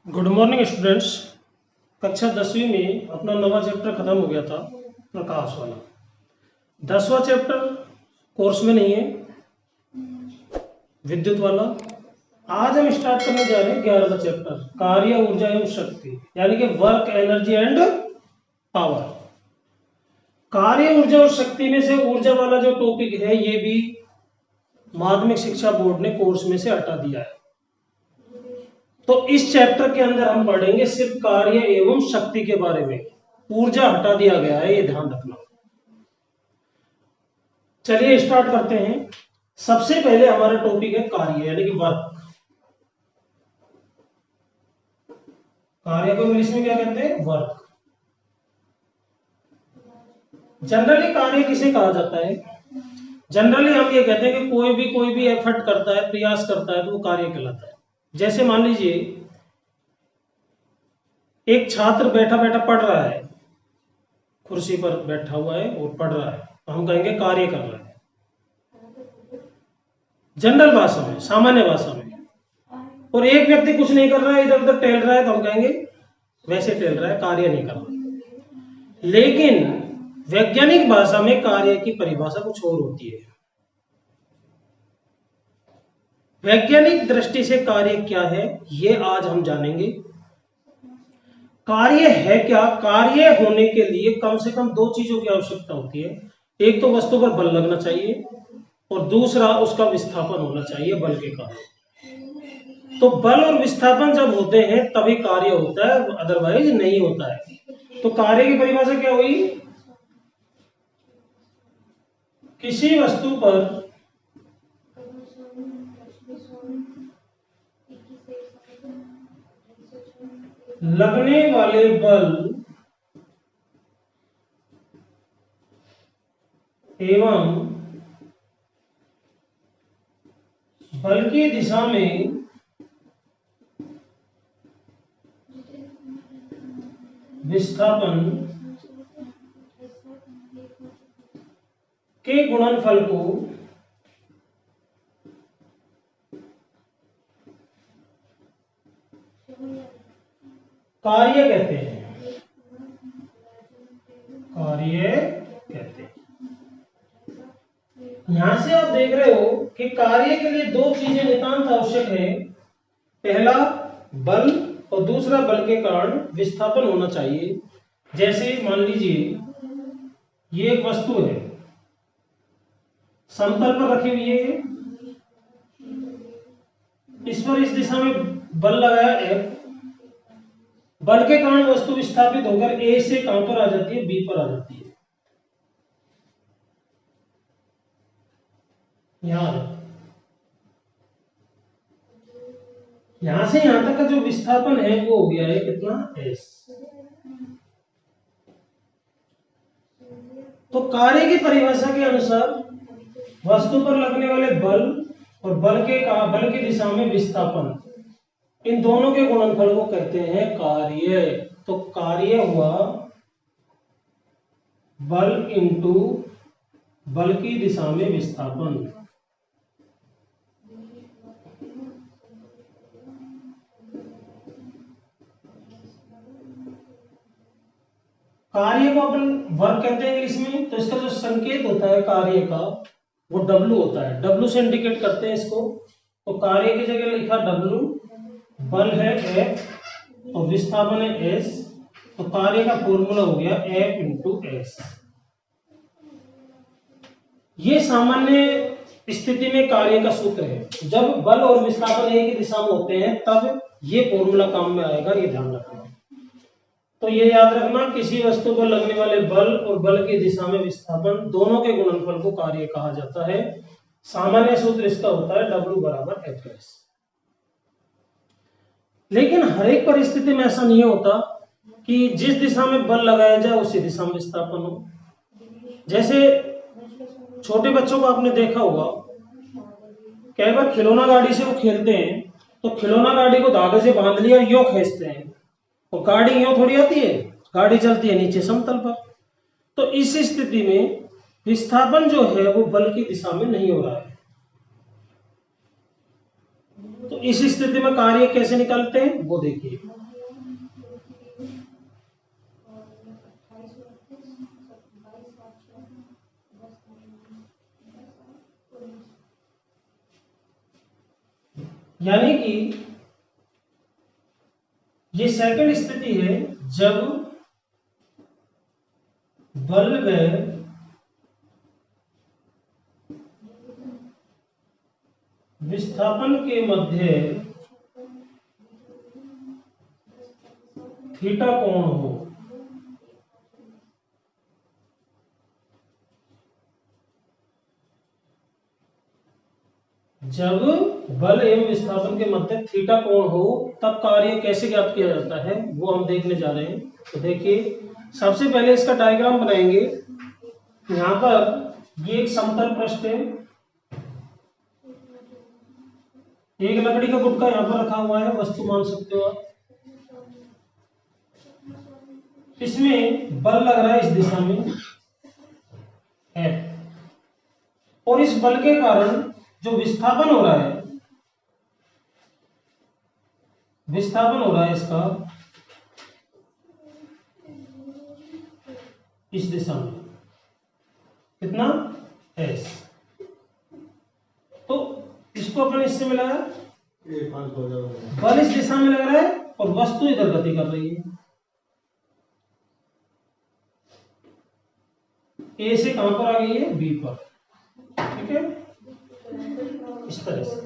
Good morning students. कक्षा 10वीं में अपना नवा चैप्टर खत्म हो गया था, प्रकाश वाला। 10वां चैप्टर कोर्स में नहीं है, विद्युत वाला। आज हम स्टार्ट करने जा रहे हैं 11वां चैप्टर, कार्य, ऊर्जा एवं शक्ति, यानी कि वर्क, एनर्जी एंड पावर। कार्य, ऊर्जा और शक्ति में से ऊर्जा वाला जो टॉपिक है, ये भी माध्यमिक शिक्षा बोर्ड ने कोर्स में से हटा दिया है। तो इस चैप्टर के अंदर हम पढ़ेंगे सिर्फ कार्य एवं शक्ति के बारे में। ऊर्जा हटा दिया गया है, ये ध्यान रखना। चलिए स्टार्ट करते हैं। सबसे पहले हमारा टॉपिक है कार्य, यानी कि वर्क। कार्य को इंग्लिश में क्या कहते हैं? वर्क। जनरली कार्य किसे कहा जाता है? जनरली हम ये कहते हैं कि कोई भी एफर्ट करता है, प्रयास करता है, तो वो कार्य कहलाता है। जैसे मान लीजिए एक छात्र बैठा बैठा पढ़ रहा है, कुर्सी पर बैठा हुआ है और पढ़ रहा है, तो हम कहेंगे कार्य कर रहा है, जनरल भाषा में, सामान्य भाषा में। और एक व्यक्ति कुछ नहीं कर रहा है, इधर उधर टहल रहा है, तो हम कहेंगे वैसे टहल रहा है, कार्य नहीं कर रहा। लेकिन वैज्ञानिक भाषा में कार्य की परिभाषा कुछ और होती है। वैज्ञानिक दृष्टि से कार्य क्या है, ये आज हम जानेंगे। कार्य है क्या? कार्य होने के लिए कम से कम दो चीजों की आवश्यकता होती है। एक तो वस्तु पर बल लगना चाहिए और दूसरा उसका विस्थापन होना चाहिए बल के कारण। तो बल और विस्थापन जब होते हैं तभी कार्य होता है, अदरवाइज नहीं होता है। तो कार्य की परिभाषा क्या हुई? किसी वस्तु पर लगने वाले बल एवं बल की दिशा में विस्थापन के गुणनफल को कार्य कहते हैं। कार्य कहते हैं। यहां से आप देख रहे हो कि कार्य के लिए दो चीजें नितांत आवश्यक है। पहला बल और दूसरा बल के कारण विस्थापन होना चाहिए। जैसे मान लीजिए ये एक वस्तु है, समतल पर रखी हुई है, इस पर इस दिशा में बल लगाया F। बल के कारण वस्तु विस्थापित होकर A से कहां पर आ जाती है? B पर आ जाती है। यहां से यहां तक का जो विस्थापन है वो हो गया है कितना? S। तो कार्य की परिभाषा के अनुसार वस्तु पर लगने वाले बल और बल की दिशा में विस्थापन, इन दोनों के गुणनफल को कहते हैं कार्य। तो कार्य हुआ बल इंटू बल की दिशा में विस्थापन। कार्य को अपन वर्क कहते हैं इंग्लिश में, तो इसका जो संकेत होता है कार्य का वो W होता है। W से इंडिकेट करते हैं इसको। तो कार्य की जगह लिखा W, बल है F और विस्थापन है S। तो कार्य का फॉर्मूला हो गया F इंटू S। ये सामान्य स्थिति में कार्य का सूत्र है। जब बल और विस्थापन एक ही दिशा में होते हैं तब ये फॉर्मूला काम में आएगा, ये ध्यान रखना। तो ये याद रखना, किसी वस्तु पर लगने वाले बल और बल की दिशा में विस्थापन, दोनों के गुणनफल को कार्य कहा जाता है। सामान्य सूत्र इसका होता है W बराबर F। लेकिन हर एक परिस्थिति में ऐसा नहीं होता कि जिस दिशा में बल लगाया जाए उसी दिशा में विस्थापन हो। जैसे छोटे बच्चों को आपने देखा होगा, कई बार खिलौना गाड़ी से वो खेलते हैं, तो खिलौना गाड़ी को धागे से बांध लिया और यो खींचते हैं, और गाड़ी यूं थोड़ी आती है, गाड़ी चलती है नीचे समतल पर। तो इस स्थिति में विस्थापन जो है वो बल की दिशा में नहीं हो रहा है। तो इस स्थिति में कार्य कैसे निकालते हैं वो देखिए। यानी कि ये सेकंड स्थिति है जब बल व विस्थापन के मध्य थीटा कोण हो। जब बल एवं विस्थापन के मध्य थीटा कोण हो तब कार्य कैसे ज्ञात किया जाता है वो हम देखने जा रहे हैं। तो देखिए सबसे पहले इसका डायग्राम बनाएंगे। यहां पर ये एक समतल पृष्ठ है, एक लकड़ी का गुटका यहां पर रखा हुआ है, वस्तु मान सकते हो आप। इसमें बल लग रहा है इस दिशा में F, और इस बल के कारण जो विस्थापन हो रहा है, विस्थापन हो रहा है इसका इस दिशा में कितना S। तो इसको अपन इससे मिलाया, बल इस दिशा में लग रहा है और वस्तु इधर गति कर रही है। ए से कहां पर आ गई है, बी पर, ठीक है, इस तरह से।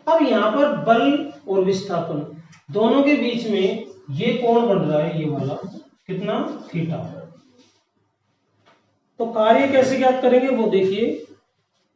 अब यहां पर बल और विस्थापन दोनों के बीच में ये कोण बन रहा है, ये वाला कितना थीटा। तो कार्य कैसे ज्ञात करेंगे वो देखिए।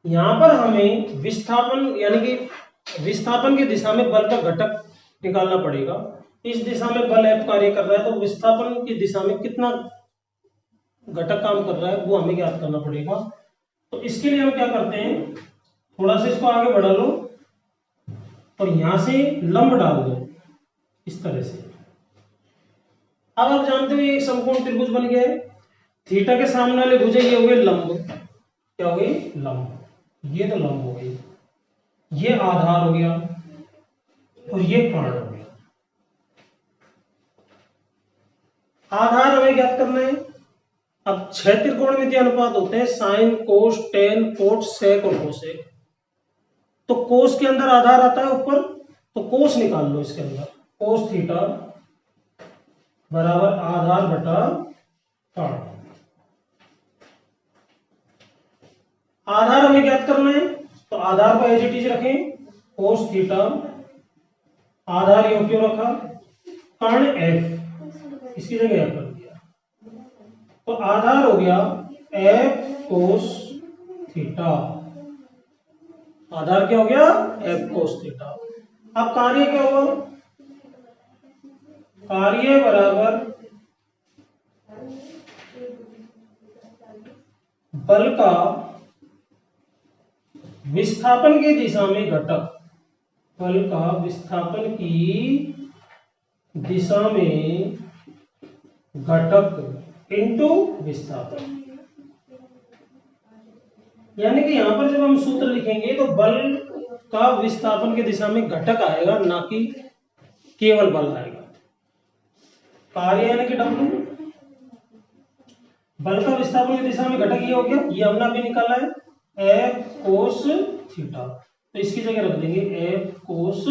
यहां पर हमें विस्थापन यानी कि विस्थापन की दिशा में बल का घटक निकालना पड़ेगा। इस दिशा में बल F कार्य कर रहा है तो विस्थापन की दिशा में कितना घटक काम कर रहा है वो हमें ज्ञात करना पड़ेगा। तो इसके लिए हम क्या करते हैं, थोड़ा सा इसको आगे बढ़ा लो और यहां से लंब डाल दो इस तरह से। अब आप जानते हो ये एक समकोण त्रिभुज बन गया है। थीटा के सामने वाले भुजा ये हो गए लंब, क्या हो गई लंब, ये तो लंब हो गई, ये आधार हो गया और ये प्राण हो गया। आधार हमें ज्ञात करना है। अब 6 त्रिकोणमितीय अनुपात होते हैं, sine cos tan cot sec और कोसेक। तो कोस के अंदर आधार आता है ऊपर, तो कोस निकाल लो इसके अंदर, कोस थीटा बराबर आधार बटा प्राण। आधार हमें ज्ञात करना है तो आधार को एज इट इज रखें, कोस थीटा, आधार यो क्यों रखा, कर्ण F, इसकी जगह F रख दिया, तो आधार हो गया F कोस थीटा। आधार क्या हो गया, F कोस थीटा। अब कार्य क्या हुआ, कार्य बराबर बल का विस्थापन की दिशा में घटक, बल का विस्थापन की दिशा में घटक इनटू विस्थापन। यानी कि यहां पर जब हम सूत्र लिखेंगे तो बल का विस्थापन की दिशा में घटक आएगा, ना कि केवल बल आएगा। कार्य यानी कि W, बल का विस्थापन की दिशा में घटक ये हो गया, ये हमने अभी निकाला है F कोस थीटा, तो इसकी जगह रख देंगे F कोस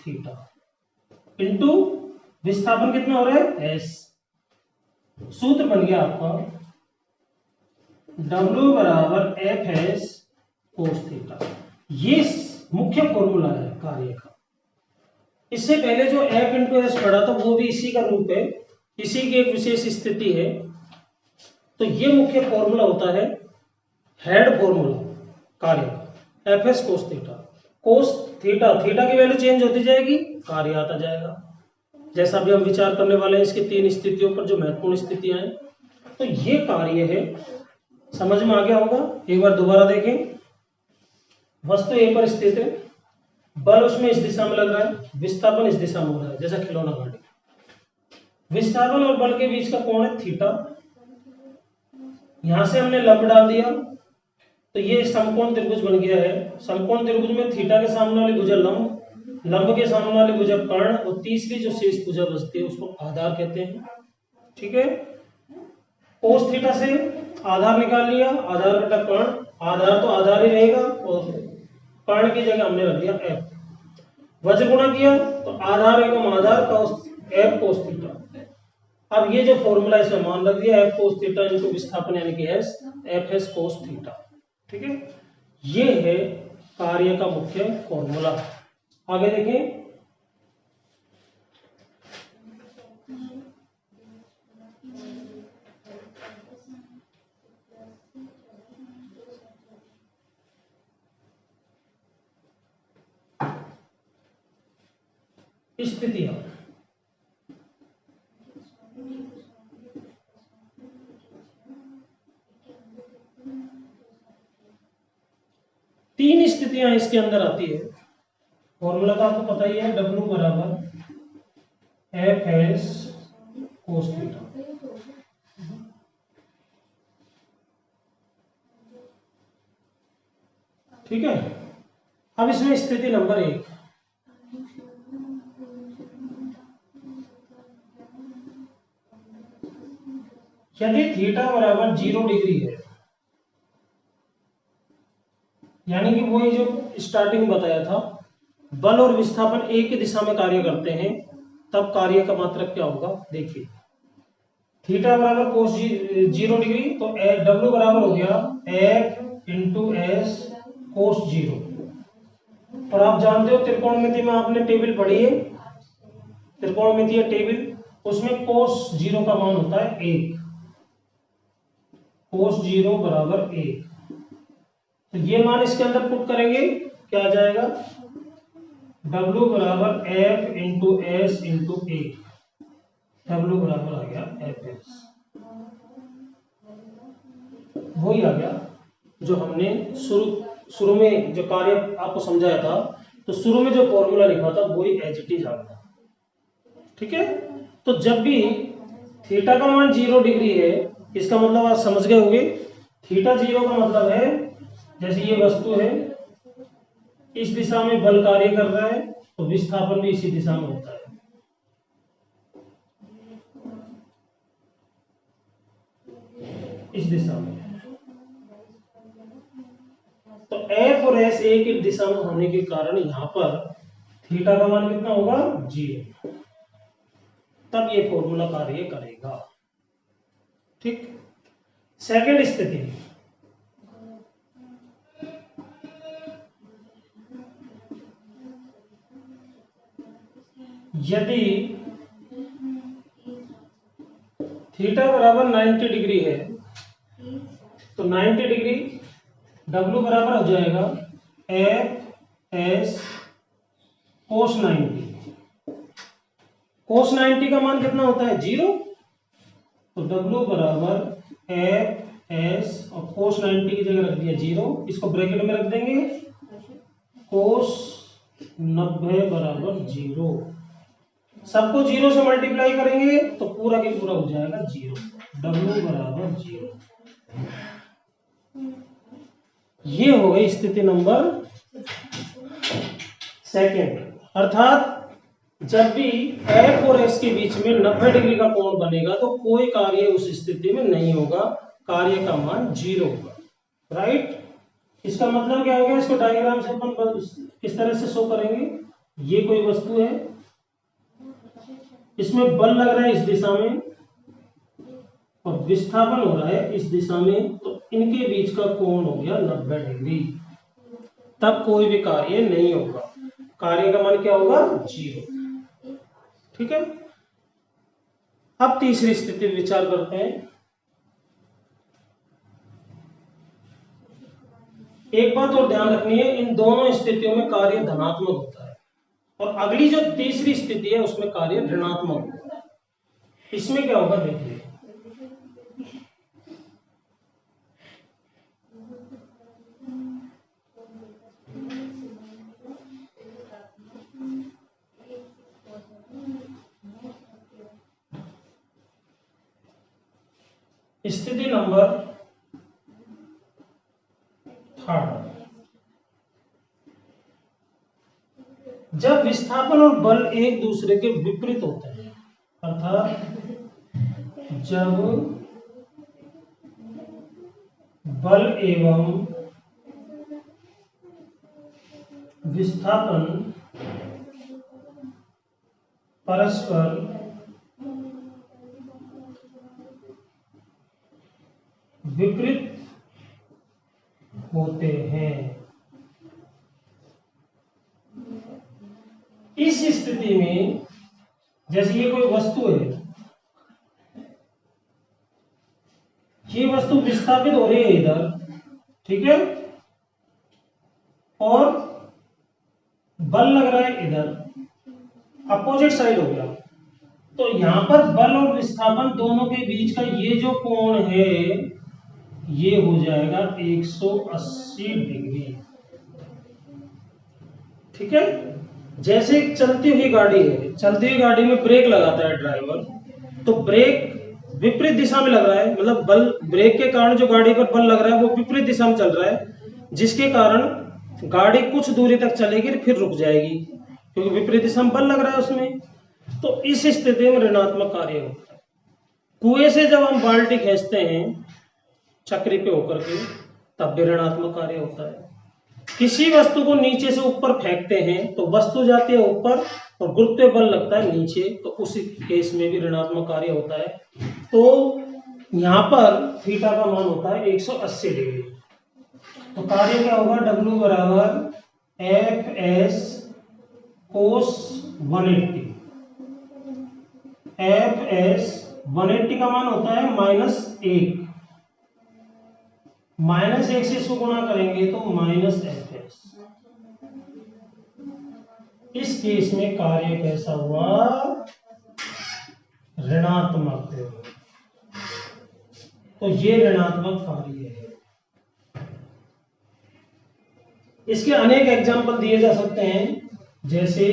थीटा इनटू विस्थापन कितना हो रहा है S। सूत्र बन गया आपका W बराबर Fs कोस थीटा। ये मुख्य फॉर्मूला है कार्य का। इससे पहले जो F इंटू एस पढ़ा था वो भी इसी का रूप है, इसी की एक विशेष स्थिति है। तो ये मुख्य फॉर्मूला होता है, हेड फॉर्मूला कार्य का, Fs cos theta. Cos theta, theta की वैल्यू चेंज होती जाएगी, कार्य आता जाएगा। जैसा भी हम विचार करने वाले हैं इसकी 3 स्थितियों पर, जो महत्वपूर्ण स्थितियां हैं। तो ये कार्य है, समझ में आ गया होगा। एक बार दोबारा देखें, वस्तु ए पर स्थित है, बल उसमें इस दिशा में लग रहा है, विस्थापन इस दिशा में हो रहा है, जैसा खिलौना गाड़ी। विस्थापन और बल के बीच का कोण है थीटा। यहां से हमने लंब डाल दिया, तो ये समकोण त्रिभुज बन गया है। समकोण त्रिभुज में थीटा के सामने वाली भुजा लंब, लंब के सामने वाली भुजा कर्ण और तीसरी जो शेष भुजा बचती है उसको आधार कहते हैं। ठीक है, कोस थीटा से आधार निकाल लिया, आधार बटा कर्ण, आधार तो आधार ही रहेगा और कर्ण की जगह हमने रख दिया एफ। वज्र गुणा किया तो आधार एवं आधार cos एफ कोस थीटा। अब ये जो फॉर्मूला इसमें मान रख दिया एफ कोस थीटा इनटू विस्थापन यानी कि S, F S cos theta. ठीक है, ये है कार्य का मुख्य फॉर्मूला। आगे देखें, स्थितियां। तीन स्थितियां इसके अंदर आती है। फॉर्मूला तो आपको पता ही है, W बराबर एफ एस कोस थीटा। ठीक है, अब इसमें स्थिति नंबर 1, यदि थीटा बराबर 0 डिग्री है, यानी कि वही जो स्टार्टिंग बताया था, बल और विस्थापन एक ही दिशा में कार्य करते हैं, तब कार्य का मात्रक क्या होगा। देखिए, थीटा बराबर कोस 0 डिग्री, तो W बराबर हो गया एफ इंटू एस कोस 0। और आप जानते हो त्रिकोणमिति में आपने टेबल पढ़ी है, त्रिकोणमितीय टेबल, उसमें कोस 0 का मान होता है 1, कोस 0 बराबर 1। तो ये मान इसके अंदर पुट करेंगे, क्या आ जाएगा, W बराबर F into S into 1, W बराबर आ गया एफ एस। वही आ गया जो हमने शुरू में जो कार्य आपको समझाया था, तो शुरू में जो फॉर्मूला लिखा था वही एज इट इज आ गया। ठीक है, तो जब भी थीटा का मान 0 डिग्री है, इसका मतलब आप समझ गए होंगे, थीटा 0 का मतलब है जैसे ये वस्तु है, इस दिशा में बल कार्य कर रहा है, तो विस्थापन भी इसी दिशा में होता है। इस दिशा में, तो एफ और एस एक ही दिशा में होने के कारण यहां पर थीटा का मान कितना होगा, 0। तब ये फॉर्मूला कार्य करेगा। ठीक, सेकंड स्थिति, यदि थीटा बराबर 90 डिग्री है, तो 90 डिग्री W बराबर हो जाएगा एफ एस कोस 90। कोस 90 का मान कितना होता है, 0, तो W बराबर एफ एस और कोस 90 की जगह रख दिया 0, इसको ब्रैकेट में रख देंगे, कोस 90 बराबर 0। सबको 0 से मल्टीप्लाई करेंगे तो पूरा के पूरा हो जाएगा 0, W बराबर 0। ये हो गई स्थिति नंबर सेकंड। अर्थात जब भी F और S के बीच में 90 डिग्री का कोण बनेगा तो कोई कार्य उस स्थिति में नहीं होगा, कार्य का मान 0 होगा। राइट, इसका मतलब क्या हो गया, इसको डायग्राम से अपन किस तरह से शो करेंगे। ये कोई वस्तु है, इसमें बल लग रहा है इस दिशा में और विस्थापन हो रहा है इस दिशा में, तो इनके बीच का कोण हो गया 90 डिग्री, तब कोई भी कार्य नहीं होगा, कार्य का मान क्या होगा, 0। ठीक है, अब तीसरी स्थिति विचार करते हैं। एक बात और ध्यान रखनी है, इन दोनों स्थितियों में कार्य धनात्मक होता है और अगली जो तीसरी स्थिति है उसमें कार्य ऋणात्मक होता है। इसमें क्या होगा देखिए, स्थिति नंबर जब विस्थापन और बल एक दूसरे के विपरीत होते हैं, अर्थात जब बल एवं विस्थापन परस्पर विपरीत होते हैं, इस स्थिति में जैसे ये कोई वस्तु है, ये वस्तु विस्थापित हो रही है इधर, ठीक है, और बल लग रहा है इधर, अपोजिट साइड हो गया। तो यहां पर बल और विस्थापन दोनों के बीच का ये जो कोण है ये हो जाएगा 180 डिग्री, ठीक है। जैसे एक चलती हुई गाड़ी है, चलती हुई गाड़ी में ब्रेक लगाता है ड्राइवर, तो ब्रेक विपरीत दिशा में लग रहा है, मतलब बल, ब्रेक के कारण जो गाड़ी पर बल लग रहा है वो विपरीत दिशा में चल रहा है, जिसके कारण गाड़ी कुछ दूरी तक चलेगी फिर रुक जाएगी, क्योंकि विपरीत दिशा में बल लग रहा है उसमें। तो इस स्थिति में ऋणात्मक कार्य होता है। कुएं से जब हम बाल्टी खींचते हैं चक्री पे होकर के, तब भी ऋणात्मक कार्य होता है। किसी वस्तु को नीचे से ऊपर फेंकते हैं तो वस्तु जाती है ऊपर और गुरुत्वीय बल लगता है नीचे, तो उस केस में भी ऋणात्मक कार्य होता है। तो यहाँ पर थीटा का मान होता है 180 डिग्री। तो कार्य क्या होगा, W बराबर Fs cos 180। Fs 180 का मान होता है -1, -1 से इसको गुणा करेंगे तो -Fs। इस केस में कार्य कैसा हुआ, ऋणात्मक। तो ये ऋणात्मक कार्य है। इसके अनेक एग्जाम्पल दिए जा सकते हैं, जैसे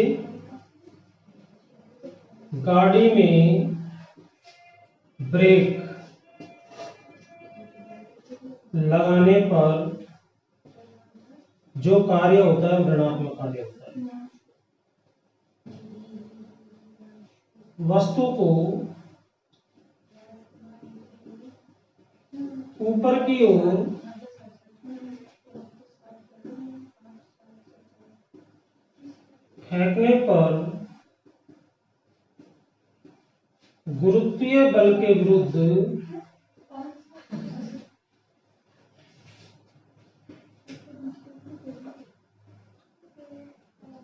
गाड़ी में ब्रेक लगाने पर जो कार्य होता है ऋणात्मक कार्य होता है। वस्तु को ऊपर की ओर फेंकने पर गुरुत्वीय बल के विरुद्ध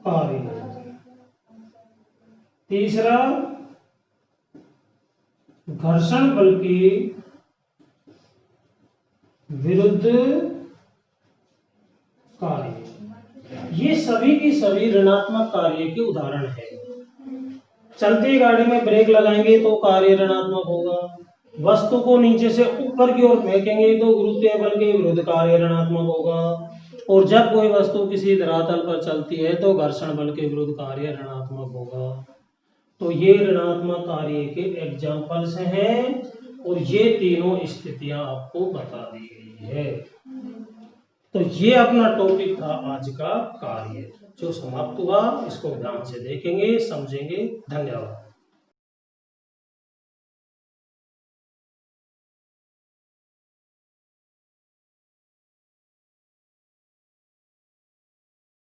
कार्य। तीसरा, घर्षण बल के विरुद्ध कार्य। ये सभी की सभी ऋणात्मक कार्य के उदाहरण है। चलती गाड़ी में ब्रेक लगाएंगे तो कार्य ऋणात्मक होगा, वस्तु को नीचे से ऊपर की ओर फेंकेंगे तो गुरुत्वीय बल के विरुद्ध कार्य ऋणात्मक होगा, और जब कोई वस्तु किसी धरातल पर चलती है तो घर्षण बल के विरुद्ध कार्य ऋणात्मक होगा। तो ये ऋणात्मक कार्य के एग्जाम्पल्स हैं, और ये तीनों स्थितियां आपको बता दी गई है। तो ये अपना टॉपिक था आज का कार्य, जो समाप्त हुआ। इसको ध्यान से देखेंगे, समझेंगे। धन्यवाद।